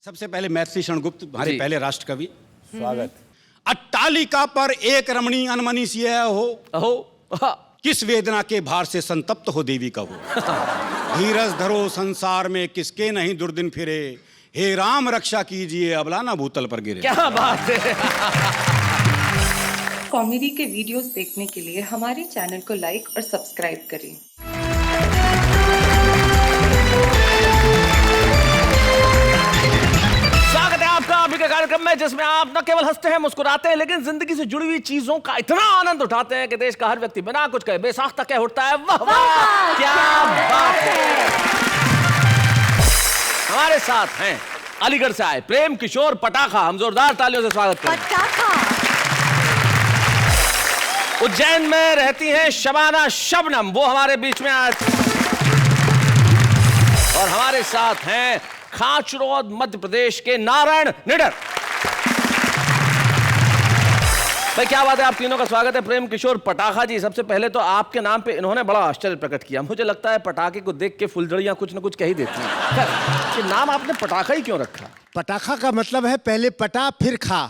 सबसे पहले महर्षि क्षणगुप्त हमारे जी। पहले राष्ट्र कवि। स्वागत। अट्टालिका पर एक रमणी अनमनी सी हो, अहो किस वेदना के भार से संतप्त हो देवी का वो। धीरज धरो संसार में किसके नहीं दुर्दिन फिरे, हे राम रक्षा कीजिए अबला ना भूतल पर गिरे। क्या बात है। कॉमेडी के वीडियोस देखने के लिए हमारे चैनल को लाइक और सब्सक्राइब करें। स्वागत है आपका अभी के कार्यक्रम में, जिसमें आप न केवल हंसते हैं मुस्कुराते हैं, लेकिन जिंदगी से जुड़ी हुई चीजों का इतना आनंद उठाते हैं कि देश का हर व्यक्ति बिना कुछ कहे बेसाख्ता कह उठता है वाह वाह क्या बात है। हमारे साथ हैं अलीगढ़ से आए प्रेम किशोर पटाखा, हम जोरदार तालियों से स्वागत करते हैं। उज्जैन में रहती हैं शबाना शबनम, वो हमारे बीच में आज। और हमारे साथ हैं खाचरोद मध्य प्रदेश के नारायण निडर। भाई क्या बात है, आप तीनों का स्वागत है। प्रेम किशोर पटाखा जी, सबसे पहले तो आपके नाम पे इन्होंने बड़ा आश्चर्य प्रकट किया। मुझे लगता है पटाखे को देख के फुलझड़ियां कुछ न कुछ कह ही देती हैं। ये नाम आपने पटाखा ही क्यों रखा? पटाखा का मतलब है पहले पटा फिर खा।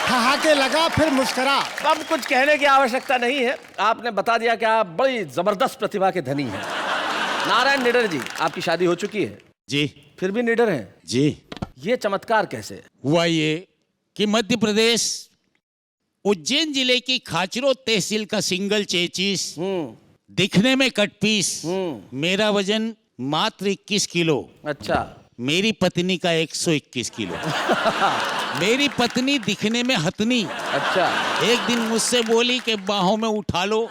खा के लगा फिर मुस्करा। अब कुछ कहने की आवश्यकता नहीं है, आपने बता दिया कि आप बड़ी जबरदस्त प्रतिभा के धनी हैं। नारायण निडर जी, आपकी शादी हो चुकी है जी फिर भी निडर हैं जी। ये चमत्कार कैसे? हुआ ये कि मध्य प्रदेश उज्जैन जिले की खाचरो तहसील का सिंगल चेचिस, दिखने में कटपीस, मेरा वजन मात्र 21 किलो, अच्छा। मेरी पत्नी का 121 किलो। मेरी पत्नी दिखने में हथनी, अच्छा। एक दिन मुझसे बोली कि बाहों में उठा लो,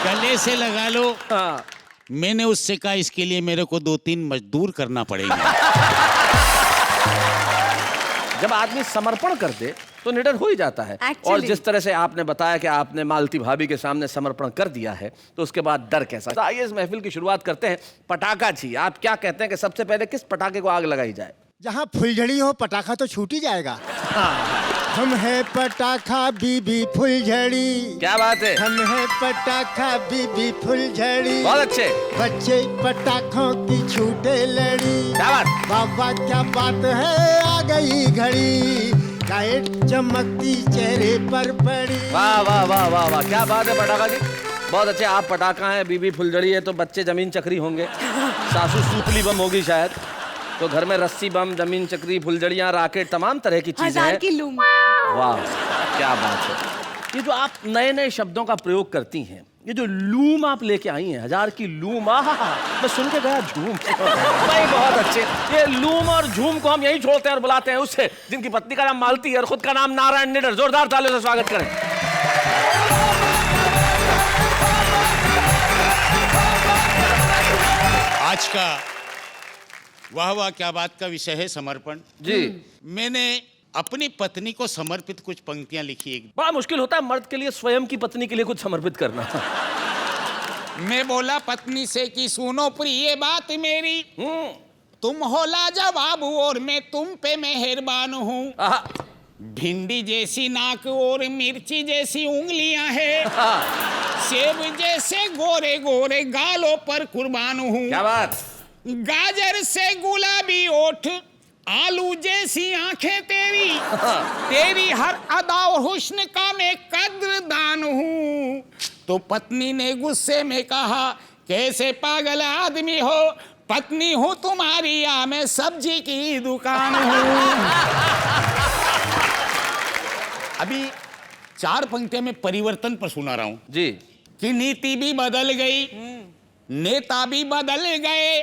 गले से लगा लो। हाँ। मैंने उससे कहा इसके लिए मेरे को 2-3 मजदूर करना पड़ेगा। जब आदमी समर्पण कर दे तो निडर हो ही जाता है। और जिस तरह से आपने बताया कि आपने मालती भाभी के सामने समर्पण कर दिया है, तो उसके बाद डर कैसा? तो आइए इस महफिल की शुरुआत करते हैं। पटाखा जी, आप क्या कहते हैं कि सबसे पहले किस पटाखे को आग लगाई जाए? जहाँ फुलझड़ी हो पटाखा तो छूट ही जाएगा। हम है पटाखा बीबी फुलझड़ी। क्या बात है। हम है पटाखा बीबी फुलझड़ी। बहुत अच्छे। बच्चे पटाखों की छूटे लड़ी। क्या बात। बाबा क्या बात है, आ गई घड़ी, लाइट चमकती चेहरे पर पड़ी। वाह वाह वाह वाह वाह, क्या बात है पटाखा जी, बहुत अच्छे। आप पटाखा हैं, बीबी फुलझड़ी है, तो बच्चे जमीन चक्री होंगे, सासू सूपली बम होगी शायद, तो घर में रस्सी बम, जमीन चक्री, फुलझड़ियाँ, राकेट, तमाम तरह की चीजें हैं। की लूम। वाह क्या बात है। ये जो आप नए नए शब्दों का प्रयोग करती हैं, ये जो लूम आप लेके आई हैं, 1000 की लूम, मैं सुन के गया झूम। भाई बहुत अच्छे। ये लूम और झूम को हम यही छोड़ते हैं और बुलाते हैं उससे जिनकी पत्नी का नाम मालती है और खुद का नाम नारायण निडर। जोरदार तालियों से स्वागत करें। आज का वाह वाह क्या बात का विषय है समर्पण जी। मैंने अपनी पत्नी को समर्पित कुछ पंक्तियां लिखी। एक बड़ा मुश्किल होता है मर्द के लिए स्वयं की पत्नी के लिए कुछ समर्पित करना। मैं बोला पत्नी से कि सुनो प्रिय बात मेरी, तुम हो लाजवाब और मैं तुम पे मेहरबान हूँ। भिंडी जैसी नाक और मिर्ची जैसी उंगलियां हैं, सेब जैसे गोरे गोरे गालों पर कुर्बान हूँ। क्या बात। गाजर से गुलाबी ओठ, आलू जैसी आंखें तेरी, तेरी हर अदा और हुस्न का मैं कद्रदान हूँ। तो पत्नी ने गुस्से में कहा, कैसे पागल आदमी हो, पत्नी हूँ तुम्हारी या मैं सब्जी की दुकान हूँ। अभी 4 पंक्तियां में परिवर्तन पर सुना रहा हूँ जी। कि नीति भी बदल गई, नेता भी बदल गए,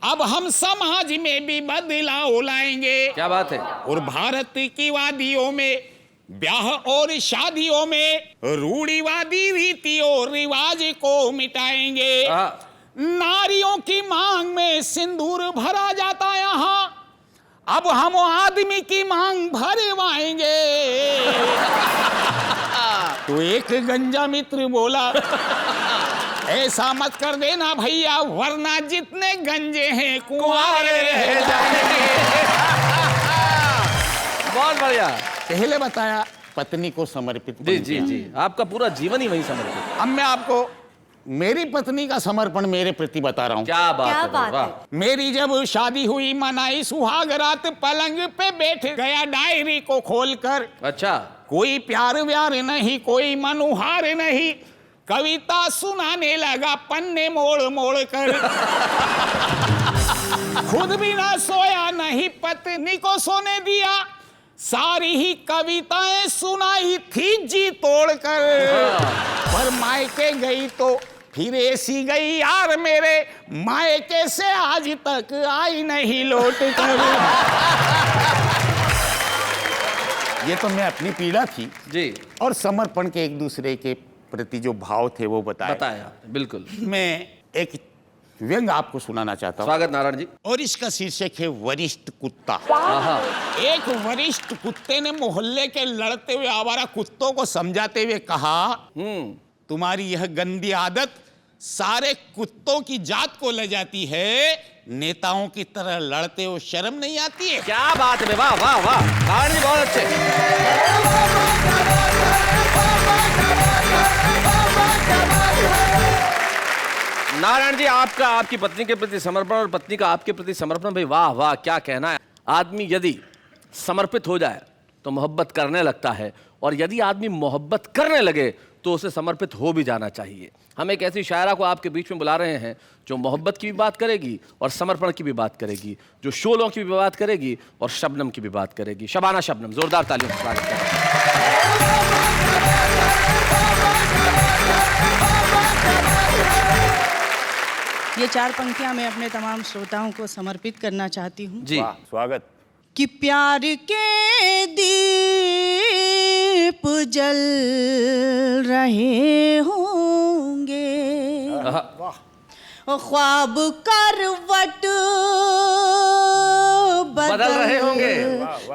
अब हम समाज में भी बदलाव लाएंगे। क्या बात है। और भारत की वादियों में, ब्याह और शादियों में रूढ़िवादी रीति और रिवाज को मिटाएंगे। नारियों की मांग में सिंदूर भरा जाता यहाँ, अब हम आदमी की मांग भरवाएंगे। तो एक गंजा मित्र बोला, ऐसा मत कर देना भैया, वरना जितने गंजे हैं कुंवारे रह जाएंगे। बहुत बढ़िया। पहले बताया पत्नी को समर्पित। जी जी जी, आपका पूरा जीवन ही वही समर्पित। अब मैं आपको मेरी पत्नी का समर्पण मेरे प्रति बता रहा हूँ। क्या बात क्या है भाई, बात वाह। है। मेरी जब शादी हुई मनाई सुहाग रात, पलंग पे बैठ गया डायरी को खोलकर। अच्छा, कोई प्यार व्यार नहीं, कोई मनुहार नहीं, कविता सुनाने लगा पन्ने मोड़ मोड़ कर। खुद भी ना सोया, नहीं पत्नी को सोने दिया, सारी ही कविताएं सुनाई थी जी तोड़कर। पर मायके गई तो फिर ऐसी गई यार मेरे, मायके से आज तक आई नहीं लौट कर। ये तो मैं अपनी पीड़ा थी जी, और समर्पण के एक दूसरे के प्रति जो भाव थे वो बताए। बताया बिल्कुल। मैं एक व्यंग आपको सुनाना चाहता हूँ स्वागत नारायण जी। और इसका शीर्षक है वरिष्ठ कुत्ता। आहा, एक वरिष्ठ कुत्ते ने मोहल्ले के लड़ते हुए आवारा कुत्तों को समझाते हुए कहा, तुम्हारी यह गंदी आदत सारे कुत्तों की जात को ले जाती है, नेताओं की तरह लड़ते हो शर्म नहीं आती है? क्या बात है, वाह वाह वाह, नारायण जी बहुत अच्छे। नारायण जी, आपका आपकी पत्नी के प्रति समर्पण और पत्नी का आपके प्रति समर्पण, भाई वाह वाह, क्या कहना है। आदमी यदि समर्पित हो जाए तो मोहब्बत करने लगता है, और यदि आदमी मोहब्बत करने लगे तो उसे समर्पित हो भी जाना चाहिए। हम एक ऐसी शायरा को आपके बीच में बुला रहे हैं जो मोहब्बत की भी बात करेगी और समर्पण की भी बात करेगी, जो शोलों की भी बात करेगी और शबनम की भी बात करेगी। शबाना शबनम, जोरदार तालियों से स्वागत करें। ये 4 पंक्तियां मैं अपने तमाम श्रोताओं को समर्पित करना चाहती हूँ जी, स्वागत। कि प्यार के दीप जल रहे होंगे, ख्वाब करवट बदल रहे होंगे,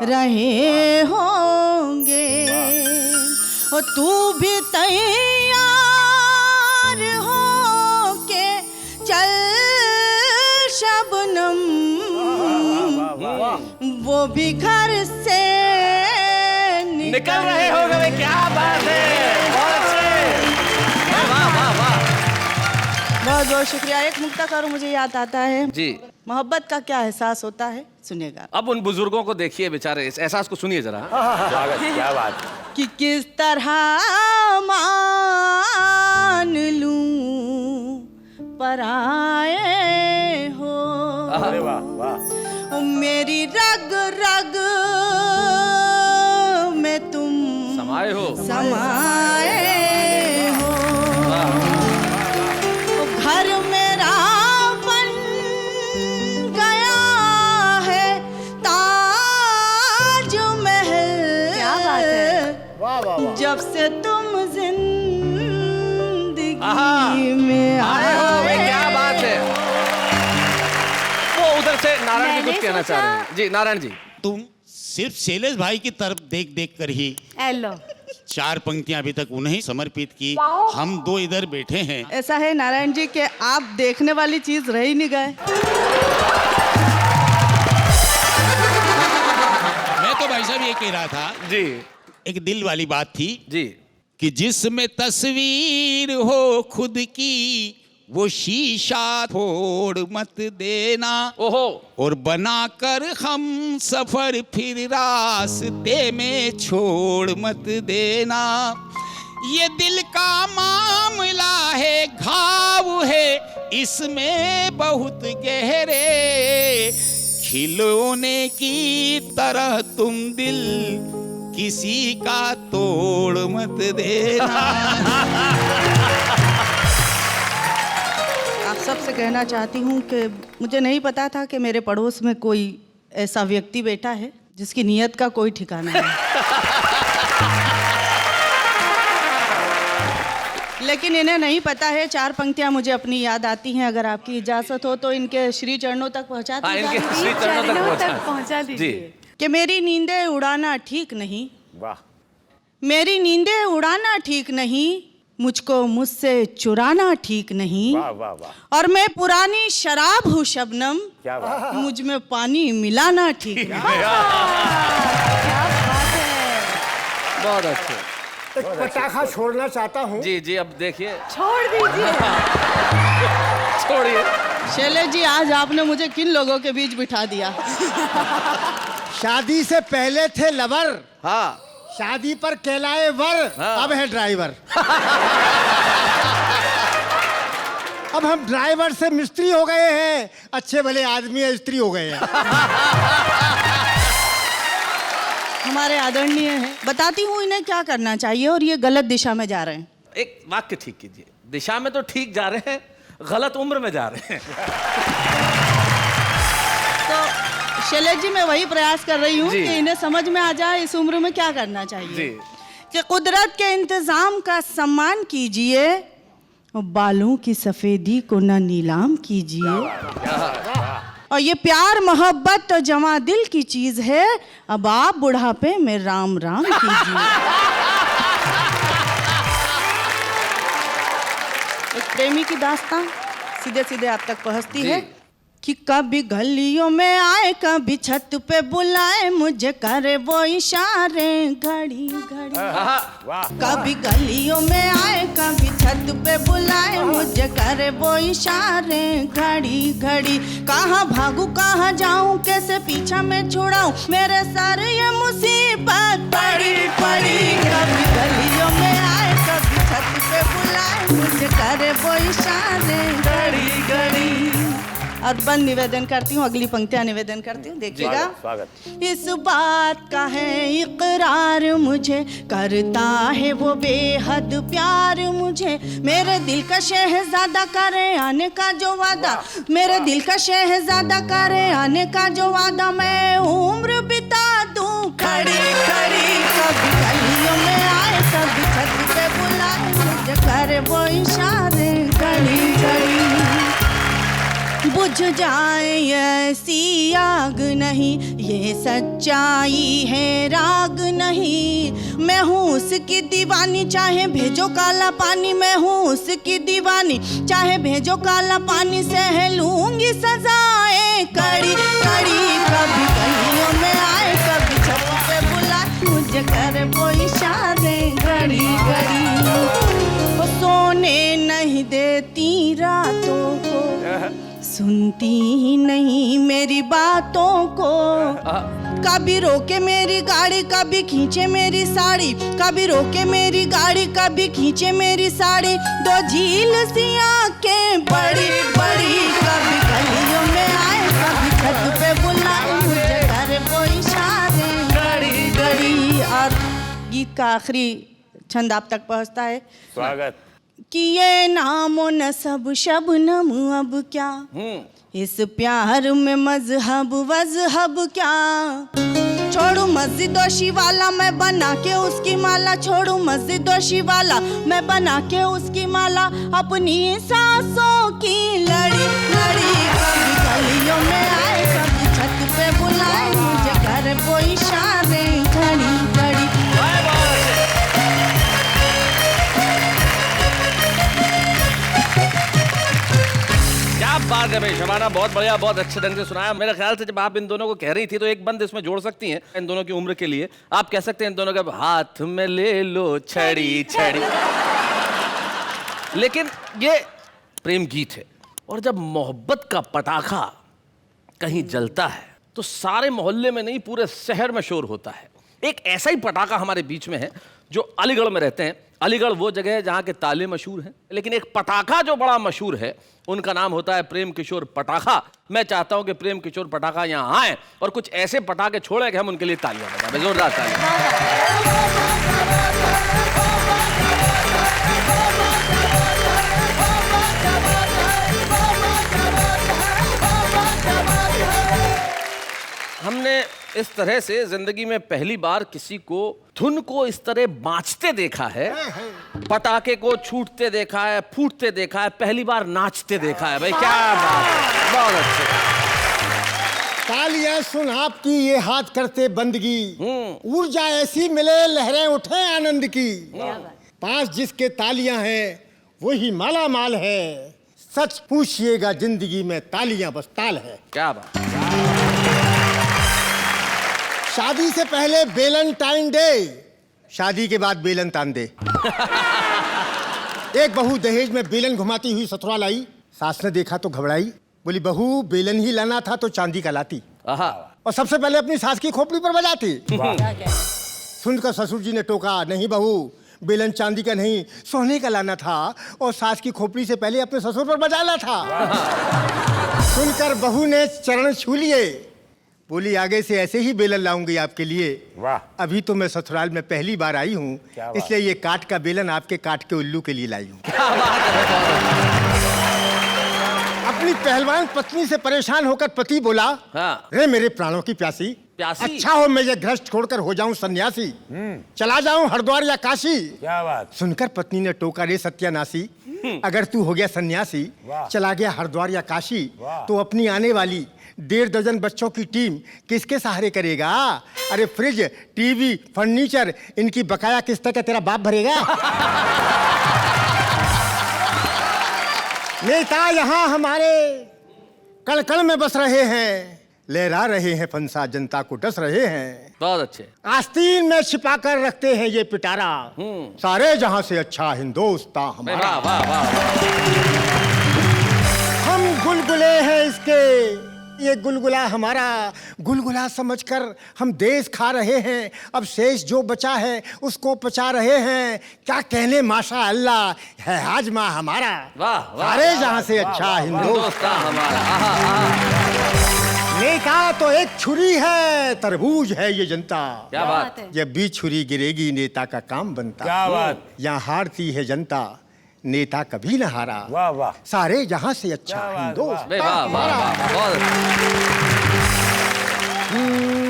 रहे होंगे, और तू भी तैयार हो के चल शबनम, वो भी घर से निकल रहे होंगे। भाई क्या बात है, बहुत अच्छे, वाह वाह वाह। बहुत बहुत शुक्रिया। एक मुक्ता करो मुझे याद आता है जी, मोहब्बत का क्या एहसास होता है, सुनिएगा। अब उन बुजुर्गों को देखिए बेचारे, इस एहसास को सुनिए जरा। स्वागत, क्या बात है। कि किस तरह मान लूं पराए हो, अरे वाह वाह। मेरी रग रग में तुम समाये हो, समाए हो, घर मेरा बन गया है ताज महल। क्या बात है। जब से तुम जिंदगी आहा, में आए हो, भाई आए। क्या बात है। वो उधर से नारायण जी मैंने कुछ कहना चाह रहे हैं। जी नारायण जी। तुम सिर्फ शैलेश भाई की तरफ देख देख कर ही हेलो। 4 पंक्तियां अभी तक उन्हें समर्पित की, हम 2 इधर बैठे हैं। ऐसा है नारायण जी कि आप देखने वाली चीज रह ही नहीं गए। मैं तो भाई साहब ये कह रहा था, जी एक दिल वाली बात थी जी, कि जिसमें तस्वीर हो खुद की, वो शीशा फोड़ मत देना, ओहो, और बनाकर हम सफर फिर रास्ते में छोड़ मत देना। ये दिल का मामला है, घाव है इसमें बहुत गहरे, खिलौने की तरह तुम दिल किसी का तोड़ मत देना। आप सबसे कहना चाहती हूँ कि मुझे नहीं पता था कि मेरे पड़ोस में कोई ऐसा व्यक्ति बैठा है जिसकी नीयत का कोई ठिकाना नहीं। लेकिन इन्हें नहीं पता है, 4 पंक्तियां मुझे अपनी याद आती हैं। अगर आपकी इजाजत हो तो इनके श्री चरणों तक पहुंचा हाँ, दी इनके जाए। श्री चरणों तक पहुंचा जी, दीजिए। कि मेरी नींदें उड़ाना ठीक नहीं, वाह। मेरी नींदें उड़ाना ठीक नहीं, मुझको मुझसे चुराना ठीक नहीं, वाह वाह वाह। और मैं पुरानी शराब हूँ शबनम, क्या बात। मुझ में पानी मिलाना ठीक नहीं। क्या बात है। बहुत अच्छे। एक पटाखा छोड़ना चाहता हूँ। जी जी, अब देखिए, छोड़ दीजिए। छोड़िए। शैलेश जी, आज आपने मुझे किन लोगों के बीच बिठा दिया? शादी से पहले थे लवर, हाँ शादी पर कहलाए वर, हाँ। अब है ड्राइवर। अब हम ड्राइवर से मिस्त्री हो गए हैं, अच्छे भले आदमी है स्त्री हो गए हैं। हमारे आदरणीय हैं, बताती हूँ इन्हें क्या करना चाहिए और ये गलत दिशा में जा रहे हैं। एक वाक्य ठीक कीजिए। दिशा में तो ठीक जा रहे हैं, गलत उम्र में जा रहे हैं। तो शैलेश जी, मैं वही प्रयास कर रही हूँ जी। कि इन्हें समझ में आ जाए इस उम्र में क्या करना चाहिए। जी। कि कुदरत के इंतजाम का सम्मान कीजिए और बालों की सफेदी को न नीलाम कीजिए। और ये प्यार मोहब्बत तो जवां दिल की चीज है, अब आप बुढ़ापे में राम राम कीजिए। एक प्रेमी की दास्तां सीधे सीधे आप तक पहुंचती है कि कभी गलियों में आए, कभी छत पे बुलाए, मुझे करे वो इशारे घड़ी घड़ी। कभी गलियों में आए, कभी छत पे बुलाए, मुझे करे वो इशारे घड़ी घड़ी। कहाँ भागू कहाँ जाऊँ, कैसे पीछा मैं छुड़ाऊँ, मेरे सर ये मुसीबत पड़ी पड़ी। कभी गलियों में आए, कभी छत पे बुलाए, मुझे करे वो इशारे घड़ी घड़ी। और बंद निवेदन करती हूँ, अगली पंक्तियाँ निवेदन करती हूँ, देखिएगा। स्वागत। इस बात का है इकरार मुझे, करता है वो बेहद प्यार मुझे, मेरे दिल का शहजादा करे आने का जो वादा, मेरे दिल का शहजादा करे आने का जो वादा, मैं उम्र बिता दूं खड़ी खड़ी। कभी गलियों में आए, कभी छत पे बुलाए, मुझे करे वो इशारे घड़ी घड़ी। बुझ जाए ऐसी आग नहीं, ये सच्चाई है राग नहीं, मैं हूँ उसकी दीवानी, चाहे भेजो काला पानी, मैं हूँ उसकी दीवानी, चाहे भेजो काला पानी, सह लूंगी सजाएं कड़ी कड़ी। कभी गलियों में आए, कभी छत पे बुलाए, मुझे करे वो इशारे घड़ी घड़ी। वो सोने नहीं देती रातों को, सुनती ही नहीं मेरी बातों को, कभी रोके मेरी गाड़ी, कभी खींचे मेरी साड़ी, कभी रोके मेरी गाड़ी, कभी खींचे मेरी साड़ी, दो झील सी आंखें बड़ी बड़ी। कभी गलियों में आए, कभी छत पे बुलाए, मुझे करे वो इशारे घड़ी घड़ी। और गीत का आखिरी छंद आप तक पहुंचता है। स्वागत। कि ये नामो नसब शबनम अब क्या, इस प्यार में मजहब वजहब क्या, छोड़ू मस्जिद और शिवाला, मैं बना के उसकी माला, छोड़ू मस्जिद और शिवाला, मैं बना के उसकी माला, अपनी सांसों की लड़ी लड़ी। कभी गलियों में आए, कभी छत पे बुलाए, मुझे करे वो इशारे घड़ी घड़ी। बात है भाई शबाना, बहुत बढ़िया, बहुत अच्छे ढंग से सुनाया। मेरे ख्याल से जब आप इन दोनों को कह रही थी तो एक बंद इसमें जोड़ सकती हैं इन दोनों की उम्र के लिए। आप कह सकते हैं इन दोनों का हाथ में ले लो छड़ी छड़ी। लेकिन ये प्रेम गीत है, और जब मोहब्बत का पटाखा कहीं जलता है तो सारे मोहल्ले में नहीं, पूरे शहर में शोर होता है। एक ऐसा ही पटाखा हमारे बीच में है जो अलीगढ़ में रहते हैं। अलीगढ़ वो जगह है जहाँ के ताले मशहूर हैं, लेकिन एक पटाखा जो बड़ा मशहूर है, उनका नाम होता है प्रेम किशोर पटाखा। मैं चाहता हूँ कि प्रेम किशोर पटाखा यहाँ आए और कुछ ऐसे पटाखे छोड़े कि हम उनके लिए तालियां बजाएं। जोरदार तालियां। हमने इस तरह से जिंदगी में पहली बार किसी को धुन को इस तरह बाँचते देखा है, पटाखे को छूटते देखा है, फूटते देखा है, पहली बार नाचते देखा है। भाई क्या बात है, बहुत अच्छे। तालियां सुन आपकी ये हाथ करते बंदगी, ऊर्जा ऐसी मिले लहरें उठे आनंद की, पास जिसके तालियां हैं वही माला माल है, सच पूछिएगा जिंदगी में तालियां बस ताल है। क्या बात। शादी से पहले वैलेंटाइन डे, शादी के बाद बेलन तान दे। एक बहू दहेज में बेलन घुमाती हुई ससुराल आई। सास ने देखा तो घबराई, बोली बहू बेलन ही लाना था तो चांदी का लाती, और सबसे पहले अपनी सास की खोपड़ी पर बजाती। सुनकर ससुर जी ने टोका, नहीं बहू बेलन चांदी का नहीं सोने का लाना था, और सास की खोपड़ी से पहले अपने ससुर पर बजाना था। सुनकर बहू ने चरण छू लिए, बोली आगे से ऐसे ही बेलन लाऊंगी आपके लिए। वाह। अभी तो मैं ससुराल में पहली बार आई हूँ, इसलिए ये काठ का बेलन आपके काठ के उल्लू के लिए लाई हूँ। अपनी पहलवान पत्नी से परेशान होकर पति बोला, हाँ। रे मेरे प्राणों की प्यासी, अच्छा हो मैं ये गृहस्थ छोड़कर हो जाऊं सन्यासी, चला जाऊं हरिद्वार या काशी। क्या बात। सुनकर पत्नी ने टोका, रे सत्यानाशी, अगर तू हो गया सन्यासी, चला गया हरिद्वार या काशी, तो अपनी आने वाली 1.5 दर्जन बच्चों की टीम किसके सहारे करेगा? अरे फ्रिज, टीवी, फर्नीचर, इनकी बकाया किस्त का तेरा बाप भरेगा? नेता यहाँ हमारे कण कण में बस रहे हैं, लहरा रहे हैं फंसा, जनता को डस रहे हैं। बहुत अच्छे। आस्तीन में छिपा कर रखते हैं ये पिटारा, सारे जहां से अच्छा हिंदुस्तान हमारा। वाह वाह वाह। हम गुलगुले हैं इसके, ये गुलगुला हमारा, गुलगुला समझकर हम देश खा रहे हैं, अब शेष जो बचा है उसको पचा रहे हैं। क्या कहने माशा अल्लाह है हाजमा हमारा, वाह वाह। सारे जहां से अच्छा हिंदुस्तान हमारा। नेता तो एक छुरी है, तरबूज है ये जनता। क्या बात है। जब भी छुरी गिरेगी नेता का काम बनता। क्या बात। यहाँ हारती है जनता, नेता कभी न हारा, वाह वाह। सारे जहां से अच्छा हिंदुस्तान वाह वाह हमारा। वाह, बहुत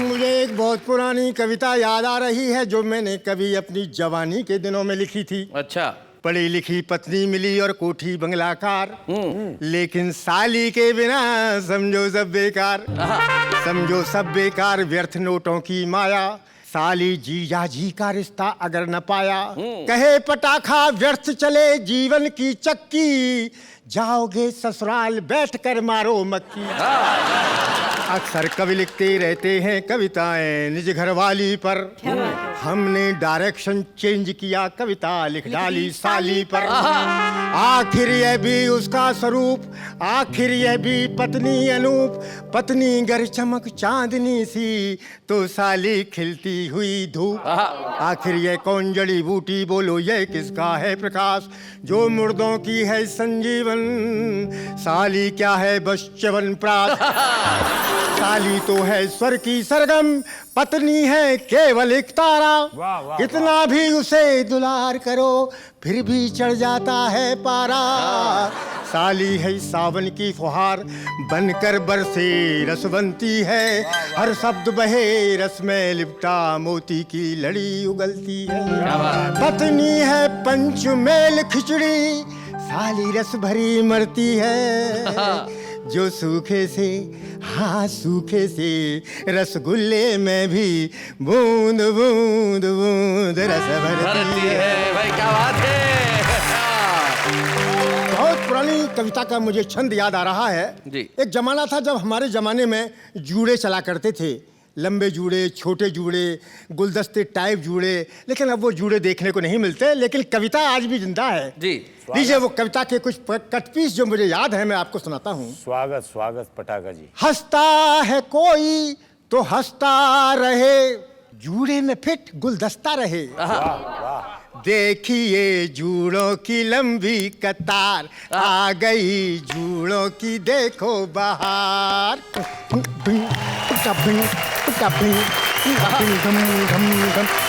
मुझे एक बहुत पुरानी कविता याद आ रही है जो मैंने कभी अपनी जवानी के दिनों में लिखी थी। अच्छा। पढ़ी लिखी पत्नी मिली और कोठी बंगलाकार, लेकिन साली के बिना समझो सब बेकार, समझो सब बेकार, व्यर्थ नोटों की माया, साली जीजा जी का रिश्ता अगर न पाया, कहे पटाखा व्यर्थ चले जीवन की चक्की, जाओगे ससुराल बैठकर मारो मक्की। अक्सर कवि लिखते रहते हैं कविताएं निज घरवाली पर, हमने डायरेक्शन चेंज किया, कविता लिख डाली साली पर। आखिर यह भी उसका स्वरूप, आखिर यह भी पत्नी अनूप, पत्नी गर चमक चांदनी सी तो साली खिलती हुई धूप। आखिर यह कौन जड़ी बूटी बोलो यह किसका है प्रकाश, जो मुर्दों की है संजीवन, साली क्या है बस च्यवनप्राश। साली तो है स्वर की सरगम, पत्नी है केवल एक तारा, वाह, वाह, कितना भी उसे दुलार करो फिर भी चढ़ जाता है पारा। साली है सावन की फुहार, बनकर बरसे रस बनती है, हर शब्द बहे रस में लिपटा मोती की लड़ी उगलती है। पत्नी है पंचमेल खिचड़ी, साली रस भरी मरती है, जो सूखे से हाँ सूखे से रसगुल्ले में भी बूंद बूंद बूंद रस भरती है। भाई क्या बात है। बहुत पुरानी कविता का मुझे छंद याद आ रहा है जी। एक जमाना था जब हमारे जमाने में जूड़े चला करते थे, लंबे जूड़े, छोटे जूड़े, गुलदस्ते टाइप जूड़े, लेकिन अब वो जूड़े देखने को नहीं मिलते, लेकिन कविता आज भी जिंदा है जी। लीजिए वो कविता के कुछ कट पीस जो मुझे याद है मैं आपको सुनाता हूँ। स्वागत स्वागत पटाखा जी। हंसता है कोई तो हंसता रहे, जूड़े में फिट गुलदस्ता रहे, देखिए जूड़ों की लंबी कतार, आ गई जूड़ों की देखो बहार।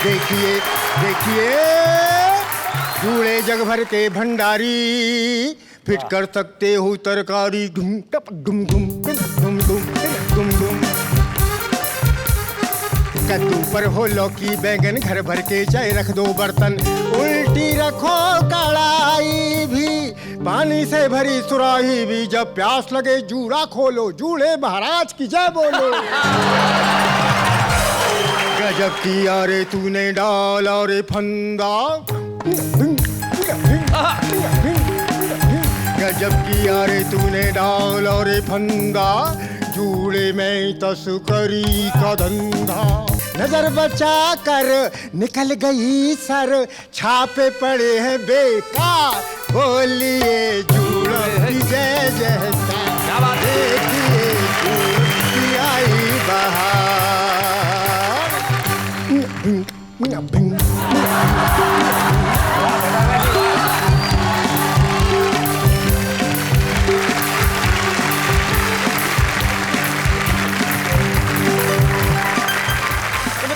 देखिए देखिए जूड़े जग भर के भंडारी, फिट कर सकते हो तरकारी, घुम टप घुम घुम घुम घुम घुम। कद्दू पर हो लौकी बैंगन घर भर के चाय रख दो बर्तन, उल्टी रखो कढ़ाई भी, पानी से भरी सुराही भी, जब प्यास लगे जूड़ा खोलो, जूड़े महाराज की जय बोलो। गजब किया रे तूने डाला रे फंदा, गजब किया रे तूने डाला रे फंदा, जूड़े में तस्करी का धंधा। नजर बचा कर निकल गई सर, छापे पड़े हैं बेकार, बोलिए जूड़ों की जय जयकार, देखिए जूड़ की आई बहार।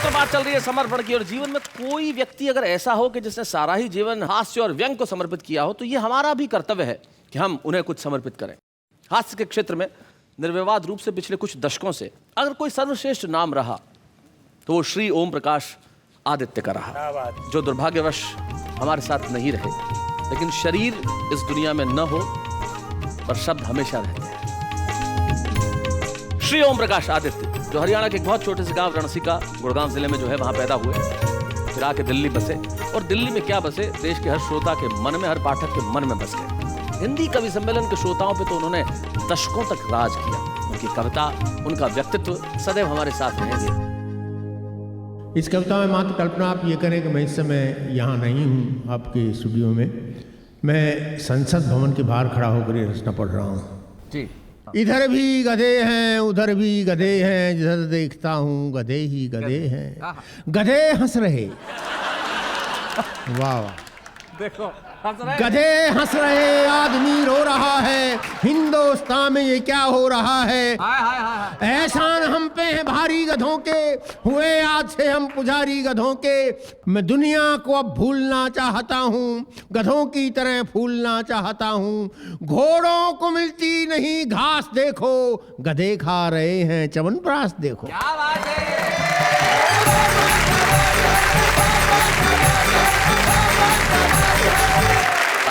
बात चल रही है समर्पण की, और जीवन में कोई व्यक्ति अगर ऐसा हो कि जिसने सारा ही जीवन हास्य और व्यंग को समर्पित किया हो, तो ये हमारा भी कर्तव्य है कि हम उन्हें कुछ समर्पित करें। हास्य के क्षेत्र में निर्विवाद रूप से पिछले कुछ दशकों से अगर कोई सर्वश्रेष्ठ नाम रहा तो वो श्री ओम प्रकाश आदित्य का रहा, जो दुर्भाग्यवश हमारे साथ नहीं रहे, लेकिन शरीर इस दुनिया में न हो पर शब्द हमेशा रहते हैं। श्री ओम प्रकाश आदित्य जो हरियाणा के एक बहुत छोटे से गांव रणसिका, गुड़गांव जिले में जो है, वहां पैदा हुए, फिर आके दिल्ली बसे, और दिल्ली में क्या बसे, देश के हर श्रोता के मन में, हर पाठक के मन में बस गए। हिंदी कवि सम्मेलन के श्रोताओं पे तो उन्होंने दशकों तक राज किया। उनकी कविता, उनका व्यक्तित्व सदैव हमारे साथ रहेंगे। इस कविता में मात्र कल्पना आप ये करें कि मैं इस समय यहाँ नहीं हूँ आपके स्टूडियो में, मैं संसद भवन के बाहर खड़ा होकर ये रचना पढ़ रहा हूँ। जी, इधर भी गधे हैं, उधर भी गधे हैं, जिधर देखता हूँ गधे ही गधे हैं, गधे हंस रहे। वाह वाह, देखो गधे हंस रहे, आदमी रो रहा है, हिंदुस्तान में ये क्या हो रहा है। एहसान हम पे है भारी गधों के, हुए आज से हम पुजारी गधों के। मैं दुनिया को अब भूलना चाहता हूँ, गधों की तरह फूलना चाहता हूँ। घोड़ों को मिलती नहीं घास देखो, गधे खा रहे हैं च्यवनप्राश देखो। क्या बात है।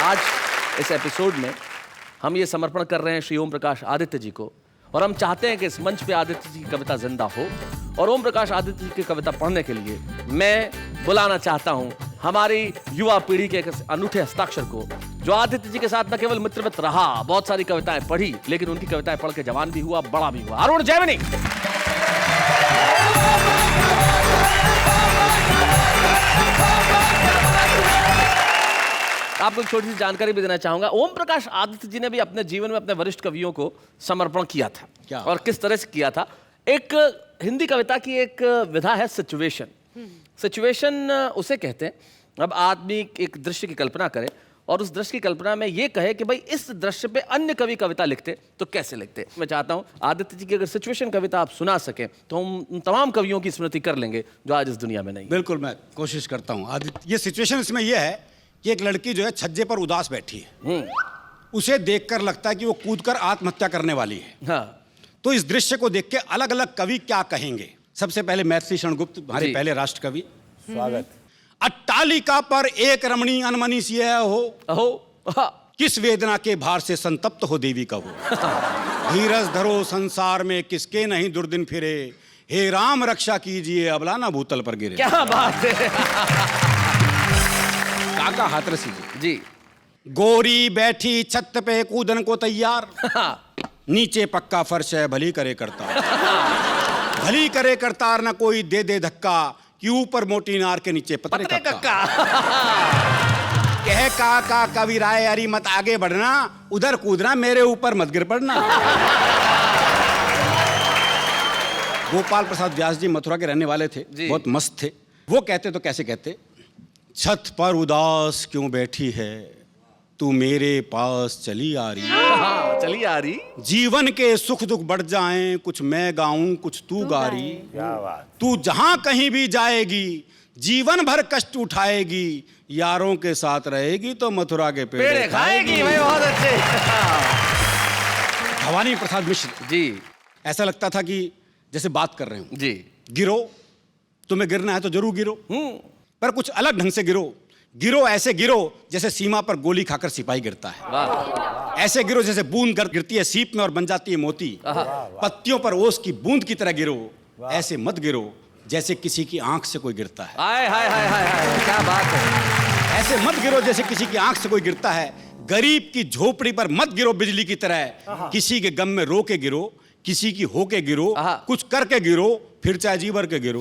आज इस एपिसोड में हम ये समर्पण कर रहे हैं श्री ओम प्रकाश आदित्य जी को, और हम चाहते हैं कि इस मंच पे आदित्य जी की कविता जिंदा हो, और ओम प्रकाश आदित्य जी की कविता पढ़ने के लिए मैं बुलाना चाहता हूं हमारी युवा पीढ़ी के एक अनूठे हस्ताक्षर को, जो आदित्य जी के साथ न केवल मित्रवत रहा, बहुत सारी कविताएं पढ़ी, लेकिन उनकी कविताएं पढ़ के जवान भी हुआ, बड़ा भी हुआ। अरुण जैमिनी। आपको एक छोटी सी जानकारी भी देना चाहूंगा। ओम प्रकाश आदित्य जी ने भी अपने जीवन में अपने वरिष्ठ कवियों को समर्पण किया था। क्या? और किस तरह से किया था? एक हिंदी कविता की एक विधा है सिचुएशन। सिचुएशन उसे कहते हैं, अब आदमी एक दृश्य की कल्पना करे और उस दृश्य की कल्पना में ये कहे कि भाई इस दृश्य पे अन्य कवि कविता लिखते तो कैसे लिखते। मैं चाहता हूं आदित्य जी की अगर सिचुएशन कविता आप सुना सकें तो हम उन तमाम कवियों की स्मृति कर लेंगे जो आज इस दुनिया में नहीं। बिल्कुल, मैं कोशिश करता हूँ। आदित्य, ये सिचुएशन इसमें यह है कि एक लड़की जो है छज्जे पर उदास बैठी है, उसे देखकर लगता है कि वो कूदकर आत्महत्या करने वाली है। हाँ, तो इस दृश्य को देख के अलग अलग कवि क्या कहेंगे। सबसे पहले मैथिली शरण गुप्त, हमारे जी। पहले राष्ट्र कवि। स्वागत। अट्टालिका पर एक रमणी अनमनी सी है हो, अहो, किस वेदना के भार से संतप्त हो देवी का वो। धीरज धरो संसार में किसके नहीं दुर्दिन फिरे, हे राम रक्षा कीजिए अबला ना भूतल पर गिरे। क्या बात है। काका हाथरसी जी। गोरी बैठी छत पे कूदन को तैयार, नीचे पक्का फर्श है भली करे करतार। भली करे करतार ना कोई दे दे धक्का, कि ऊपर मोटी नार के नीचे पतरे कक्का। कह का कवि राय अरी मत आगे बढ़ना, उधर कूदना मेरे ऊपर मत गिर पड़ना। गोपाल प्रसाद व्यास जी मथुरा के रहने वाले थे, बहुत मस्त थे। वो कहते तो कैसे कहते, छत पर उदास क्यों बैठी है, तू मेरे पास चली आ रही। हाँ, चली आ रही। जीवन के सुख दुख बढ़ जाएं, कुछ मैं गाऊं कुछ तू गा रही। क्या बात। तू जहां कहीं भी जाएगी, जीवन भर कष्ट उठाएगी, यारों के साथ रहेगी तो मथुरा के पेड़े खाएगी। भाई बहुत अच्छे। भवानी प्रसाद मिश्र जी। ऐसा लगता था कि जैसे बात कर रहे हो। जी। गिरो, तुम्हें गिरना है तो जरूर गिरो, पर कुछ अलग ढंग से गिरो। गिरो ऐसे गिरो जैसे सीमा पर गोली खाकर सिपाही गिरता है। वाह। ऐसे गिरो जैसे बूंद गिरती है सीप में और बन जाती है मोती। पत्तियों पर ओस की बूंद की तरह गिरो, ऐसे मत गिरो जैसे किसी की आंख से कोई गिरता है। हाय हाय हाय हाय हाय, क्या बात है। ऐसे मत गिरो जैसे किसी की आंख से कोई गिरता है। गरीब की झोपड़ी पर मत गिरो बिजली की तरह, किसी के गम में रो के गिरो, किसी की होके गिरो, आहा। कुछ करके गिरो, फिर चाहे जी भर के गिरो।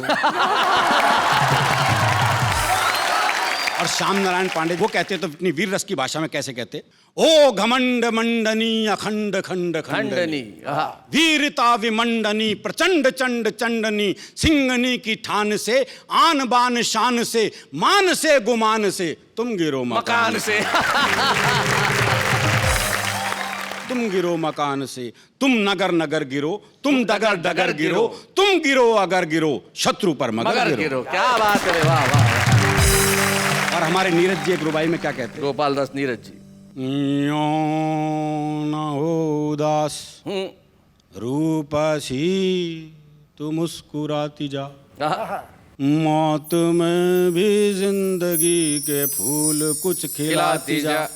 और श्याम नारायण पांडे वो कहते तो अपनी वीर रस की भाषा में कैसे कहते, ओ घमंड मंडनी अखंड खंड खंडनी, खंडनी, आहा। वीरता विमंडनी प्रचंड चंड चंडनी, सिंगनी की ठान से आन बान शान से, मान से गुमान से तुम गिरो मकान से। तुम गिरो मकान से, तुम नगर नगर गिरो, तुम डगर डगर गिरो, तुम गिरो अगर गिरो, शत्रु पर मगर गिरो। गिरो। क्या बात है, वाह वाह। और हमारे नीरज जी एक रुबाई में क्या कहते हैं, गोपाल दास नीरज जी। यो न हो उदास रूपसी तू मुस्कुराती जा, आहा। मौत में भी जिंदगी के फूल कुछ खिलाती जा,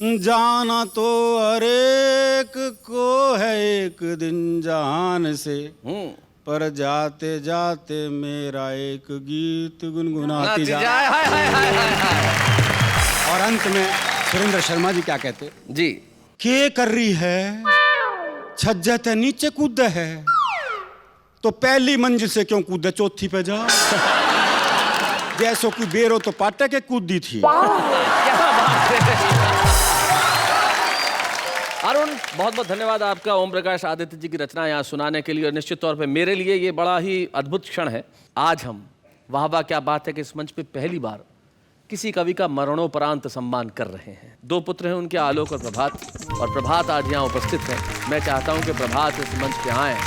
जाना तो हर एक को है एक दिन जहान से, पर जाते जाते मेरा एक गीत गुनगुनाती जा। हाय हाय हाय हाय हाय। और अंत में सुरेंद्र शर्मा जी क्या कहते जी, के कर रही है छज्जे ते नीचे कूद है, तो पहली मंजिल से क्यों कूदे चौथी पे जा, जैसो कोई बेरो तो पाटे के कूदी थी। अरुण, बहुत बहुत धन्यवाद आपका ओम प्रकाश आदित्य जी की रचना यहाँ सुनाने के लिए। और निश्चित तौर पे मेरे लिए ये बड़ा ही अद्भुत क्षण है। आज हम वाह वाह क्या बात है कि इस मंच पे पहली बार किसी कवि का मरणोपरांत सम्मान कर रहे हैं। दो पुत्र हैं उनके, आलोक और प्रभात। और प्रभात आज यहाँ उपस्थित है। मैं चाहता हूँ कि प्रभात इस मंच पे आएँ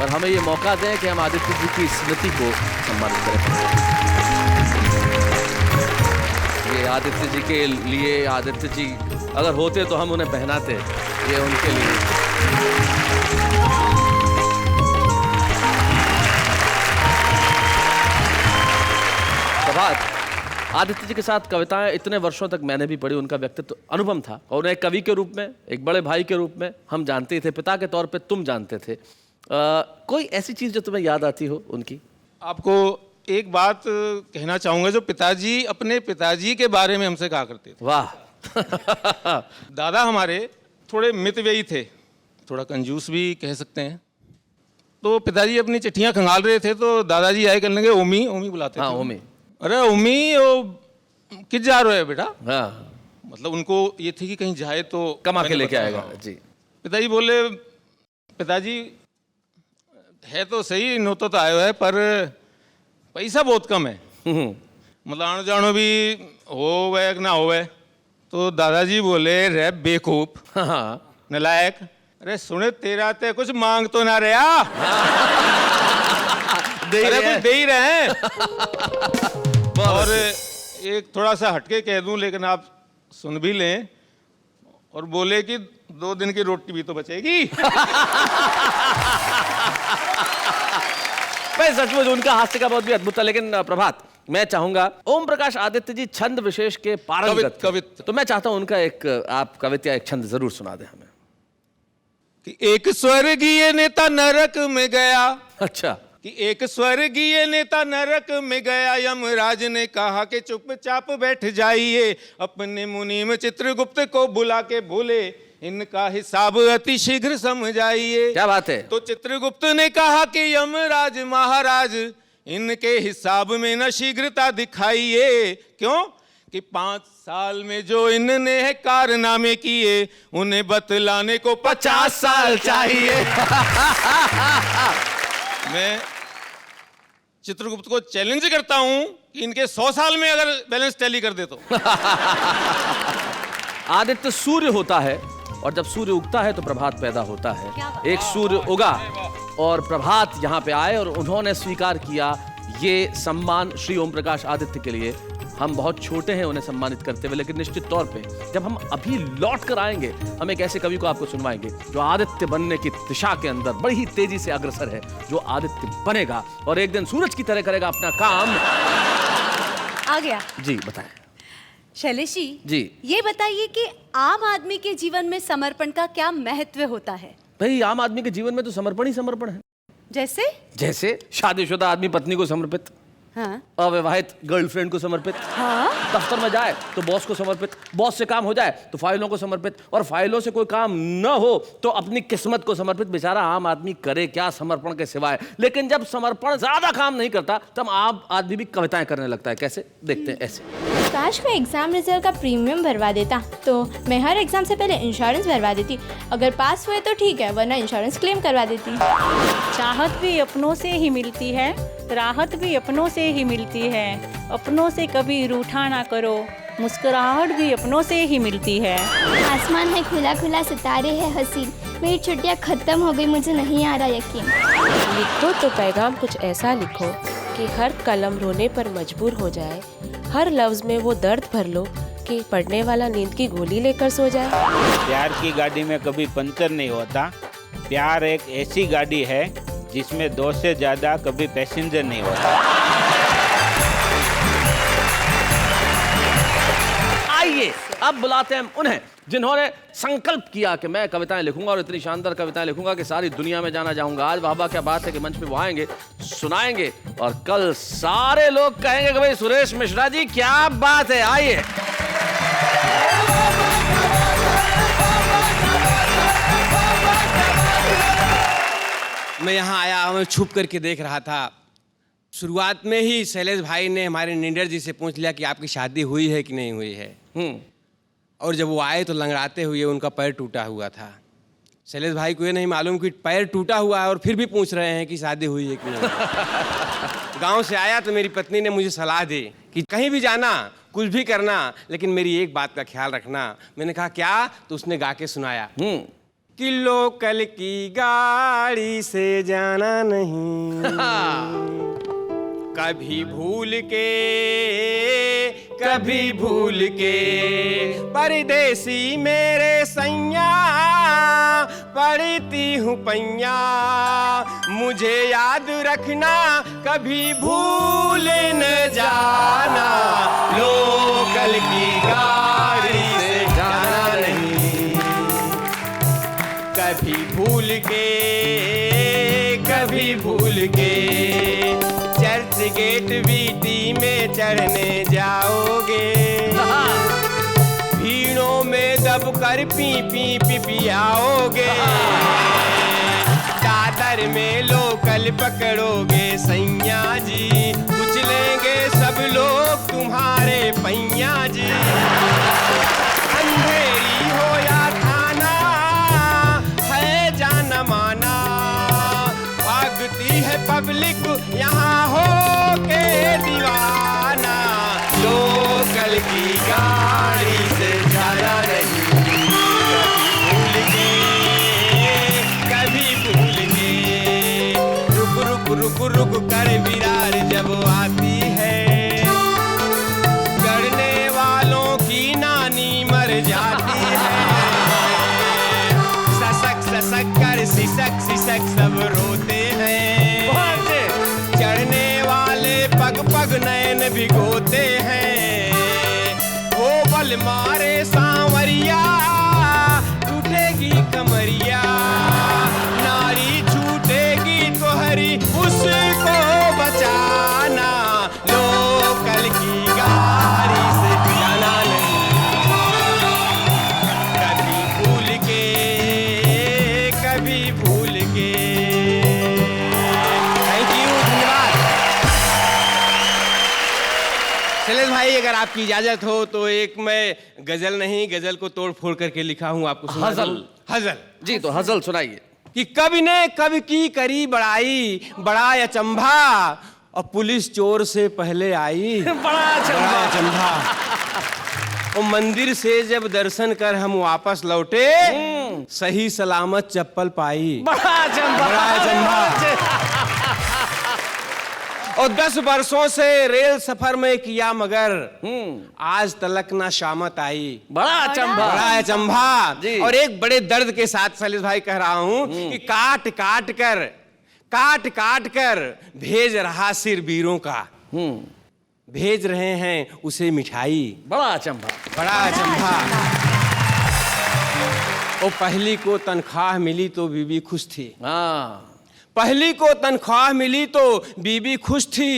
और हमें ये मौका दें कि हम आदित्य जी की स्मृति को सम्मानित करें। ये आदित्य जी के लिए, आदित्य जी अगर होते तो हम उन्हें पहनाते, ये उनके लिए। प्रभात, आदित्य जी के साथ कविताएं इतने वर्षों तक मैंने भी पढ़ी, उनका व्यक्तित्व अनुपम था और उन्हें एक कवि के रूप में, एक बड़े भाई के रूप में हम जानते थे, पिता के तौर पे तुम जानते थे। कोई ऐसी चीज जो तुम्हें याद आती हो उनकी? आपको एक बात कहना चाहूंगा, जो पिताजी अपने पिताजी के बारे में हमसे कहा करते थे। वाह। दादा हमारे थोड़े मितव्ययी थे, थोड़ा कंजूस भी कह सकते हैं। तो पिताजी अपनी चिट्ठियां खंगाल रहे थे तो दादाजी आए करने लगे, ओमी ओमी बुलाते हाँ, थे। ओमी। अरे ओमी, वो किस जा रहे हो बेटा? हाँ, मतलब उनको ये थी कि कहीं जाए तो कमा के मैंने लेके बताया। आएगा जी। पिताजी बोले, पिताजी है तो सही, नोतो तो आयो है, पर पैसा बहुत कम है, मतलब आनो जानो भी होवे कि ना होवे। तो दादाजी बोले, रे बेवकूफ, हाँ, नलायक, अरे सुने तेरा ते कुछ मांग तो ना रहा, अरे कुछ दे ही रहे हैं। और एक थोड़ा सा हटके कह दूं, लेकिन आप सुन भी लें, और बोले कि 2 दिन की रोटी भी तो बचेगी। मैं सचमुच उनका हास्य का बहुत भी अद्भुत था। लेकिन प्रभात, मैं चाहूंगा, ओम प्रकाश आदित्य जी छंद विशेष के पारंगत थे। तो मैं चाहता हूं उनका एक आप कविता, एक छंद जरूर सुना दें हमें। कि एक स्वर्गीय नेता नरक में गया, अच्छा, कि एक स्वर्गीय नेता नरक में गया, यमराज ने कहा कि चुपचाप बैठ जाइए, अपने मुनीम चित्रगुप्त को बुला के बोले, इनका हिसाब अति शीघ्र समझाइए। क्या बात है। तो चित्रगुप्त ने कहा कि यमराज महाराज, इनके हिसाब में न शीघ्रता दिखाइए। क्यों? कि 5 साल में जो इनने है कारनामे किए, उन्हें बतलाने को 50 साल चाहिए। मैं चित्रगुप्त को चैलेंज करता हूं कि इनके 100 साल में अगर बैलेंस टैली कर दे तो। आदित्य सूर्य होता है और जब सूर्य उगता है तो प्रभात पैदा होता है। एक सूर्य उगा और प्रभात यहाँ पे आए और उन्होंने स्वीकार किया ये सम्मान श्री ओम प्रकाश आदित्य के लिए। हम बहुत छोटे हैं उन्हें सम्मानित करते हुए, लेकिन निश्चित तौर पे जब हम अभी लौट कर आएंगे, हम एक ऐसे कवि को आपको सुनवाएंगे जो आदित्य बनने की दिशा के अंदर बड़ी ही तेजी से अग्रसर है, जो आदित्य बनेगा और एक दिन सूरज की तरह करेगा अपना काम। आ गया जी बताएं। शैलेश जी, ये बताइए कि आम आदमी के जीवन में समर्पण का क्या महत्व होता है? भाई आम आदमी के जीवन में तो समर्पण ही समर्पण है। जैसे जैसे शादीशुदा आदमी पत्नी को समर्पित, हाँ। अविवाहित गर्लफ्रेंड को समर्पित, हाँ। दफ्तर में जाए तो बॉस को समर्पित, बॉस से काम हो जाए तो फाइलों को समर्पित, और फाइलों से कोई काम न हो तो अपनी किस्मत को समर्पित। बेचारा आम आदमी करे क्या समर्पण के सिवाय। लेकिन जब समर्पण ज्यादा काम नहीं करता तब आम आदमी भी कविताएं करने लगता है। कैसे? देखते हैं ऐसे। काश मैं एग्जाम रिजल्ट का प्रीमियम भरवा देता तो मैं हर एग्जाम से पहले इंश्योरेंस भरवा देती। अगर पास हुए तो ठीक है, वरना इंश्योरेंस क्लेम करवा देती। चाहत भी अपनों से ही मिलती है, राहत भी अपनों से ही मिलती है। अपनों से कभी रूठा ना करो, मुस्कुराहट भी अपनों से ही मिलती है। आसमान है खुला खुला, सितारे है हसीन, मेरी छुट्टियाँ खत्म हो गई, मुझे नहीं आ रहा यकीन। लिखो तो पैगाम कुछ ऐसा लिखो कि हर कलम रोने पर मजबूर हो जाए, हर लफ्ज में वो दर्द भर लो कि पढ़ने वाला नींद की गोली लेकर सो जाए। प्यार की गाड़ी में कभी पंचर नहीं होता। प्यार एक ऐसी गाड़ी है जिसमें 2 से ज़्यादा कभी पैसेंजर नहीं होता। आइए अब बुलाते हैं उन्हें जिन्होंने संकल्प किया कि मैं कविताएं लिखूंगा और इतनी शानदार कविताएं लिखूंगा कि सारी दुनिया में जाना जाऊंगा। आज वाह क्या बात है कि मंच पे वो आएंगे, सुनाएंगे और कल सारे लोग कहेंगे कि भाई सुरेश मिश्रा जी क्या बात है। आइए। मैं यहाँ आया, मैं छुप करके देख रहा था। शुरुआत में ही शैलेश भाई ने हमारे निडर जी से पूछ लिया कि आपकी शादी हुई है कि नहीं हुई है। और जब वो आए तो लंगड़ाते हुए उनका पैर टूटा हुआ था। शैलेश भाई को ये नहीं मालूम कि पैर टूटा हुआ है और फिर भी पूछ रहे हैं कि शादी हुई है कि नहीं। गांव से आया तो मेरी पत्नी ने मुझे सलाह दी कि कहीं भी जाना, कुछ भी करना, लेकिन मेरी एक बात का ख्याल रखना। मैंने कहा क्या? तो उसने गा के सुनाया कि लोकल की गाड़ी से जाना नहीं, कभी भूल के परदेसी मेरे सैया पढ़ती हूँ पैया, मुझे याद रखना कभी भूल न जाना, लोकल की गाड़ी से जाना नहीं, कभी भूल के चर्च गेट वीटी में चढ़ने जाओगे, भीड़ों में दबकर पी पियाओगे, दादर में लोकल पकड़ोगे सैया जी, उछलेंगे सब लोग तुम्हारे पैया जी। अंधेरी हो या थाना है जाना माना, भागती है पब्लिक यहाँ हो के दीवाना, लोकल की गाड़ी से जाना नहीं, कभी भूल के रुक कर विरार जब आती है, गड़ने वालों की नानी मर जाती है, ससक कर सिसक सब रोते हैं, चढ़ने वाले पग नैन भिगोते हैं, वो बल मारे सांवरिया टूटेगी कमरिया, नारी छूटेगी तो हरी उसको बचाना, लोकल की गाड़ी से जाना नहीं, कभी भूल के। थैंक यू, धन्यवाद। शैलेश भाई अगर आपकी इजाजत हो तो एक मैं गजल नहीं, गजल को तोड़ फोड़ करके लिखा हूँ, आपको सुना दूं? हजल जी, तो हजल सुनाइए। कि कवि ने कवि की करी बड़ाई, बड़ा अचंभा, और पुलिस चोर से पहले आई, बड़ा अचंभा। और मंदिर से जब दर्शन कर हम वापस लौटे, सही सलामत चप्पल पाई, बड़ा अचंभा। और 10 वर्षों से रेल सफर में किया मगर आज तलक ना शामत आई, बड़ा अचंभा। और एक बड़े दर्द के साथ शैलेश भाई कह रहा हूं कि काट काट कर भेज रहा सिर वीरों का, भेज रहे हैं उसे मिठाई, बड़ा अचंभा। और पहली को तनख्वाह मिली तो बीबी खुश थी, पहली को तनख्वाह मिली तो बीबी खुश थी,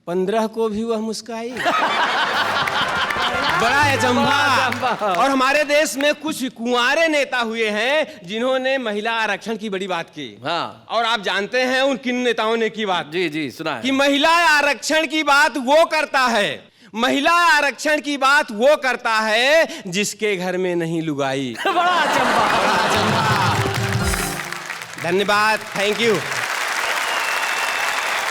15 को भी वह मुस्काई। बड़ा अचंभा। और हमारे देश में कुछ कुंवारे नेता हुए हैं जिन्होंने महिला आरक्षण की बड़ी बात की। हाँ। और आप जानते हैं उन किन नेताओं ने की बात? जी जी सुना है। कि महिला आरक्षण की बात वो करता है, महिला आरक्षण की बात वो करता है जिसके घर में नहीं लुगाई। बड़ा अचंभा। धन्यवाद, थैंक यू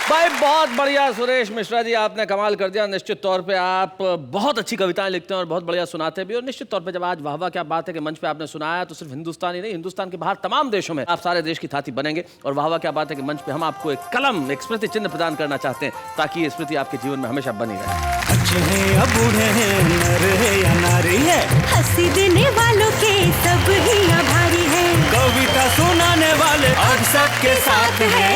भाई, बहुत बढ़िया सुरेश मिश्रा जी, आपने कमाल कर दिया। निश्चित तौर पे आप बहुत अच्छी कविताएं लिखते हैं और बहुत बढ़िया सुनाते भी। और निश्चित तौर पे जब आज वाह वाह क्या बात है कि मंच पे आपने सुनाया, तो सिर्फ हिंदुस्तान ही नहीं, हिंदुस्तान के बाहर तमाम देशों में आप सारे देश की थाती बनेंगे। और वाह वाह क्या बात है कि मंच पे हम आपको एक कलम, एक स्मृति चिन्ह प्रदान करना चाहते हैं, ताकि ये स्मृति आपके जीवन में हमेशा बनी रहे। अच्छे हैं या बूढ़े हैं, नर है या नारी है, हंसी देने वालों के सब ही आभारी है, कविता सुनाने वाले अब सबके साथ है।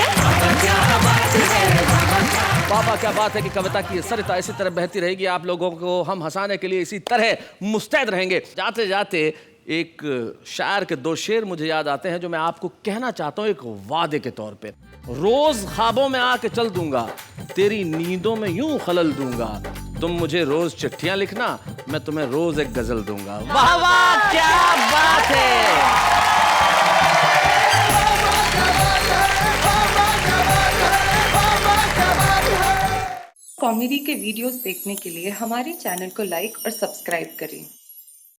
बाबा क्या बात है कि कविता की सरिता इसी तरह बहती रहेगी। आप लोगों को हम हंसाने के लिए इसी तरह मुस्तैद रहेंगे। जाते जाते एक शायर के 2 शेर मुझे याद आते हैं जो मैं आपको कहना चाहता हूं एक वादे के तौर पे। रोज ख्वाबों में आके चल दूंगा, तेरी नींदों में यूं खलल दूंगा, तुम मुझे रोज चिट्ठियां लिखना, मैं तुम्हें रोज एक गजल दूंगा। वाह वाह क्या बात है। कॉमेडी के वीडियोस देखने के लिए हमारे चैनल को लाइक और सब्सक्राइब करें।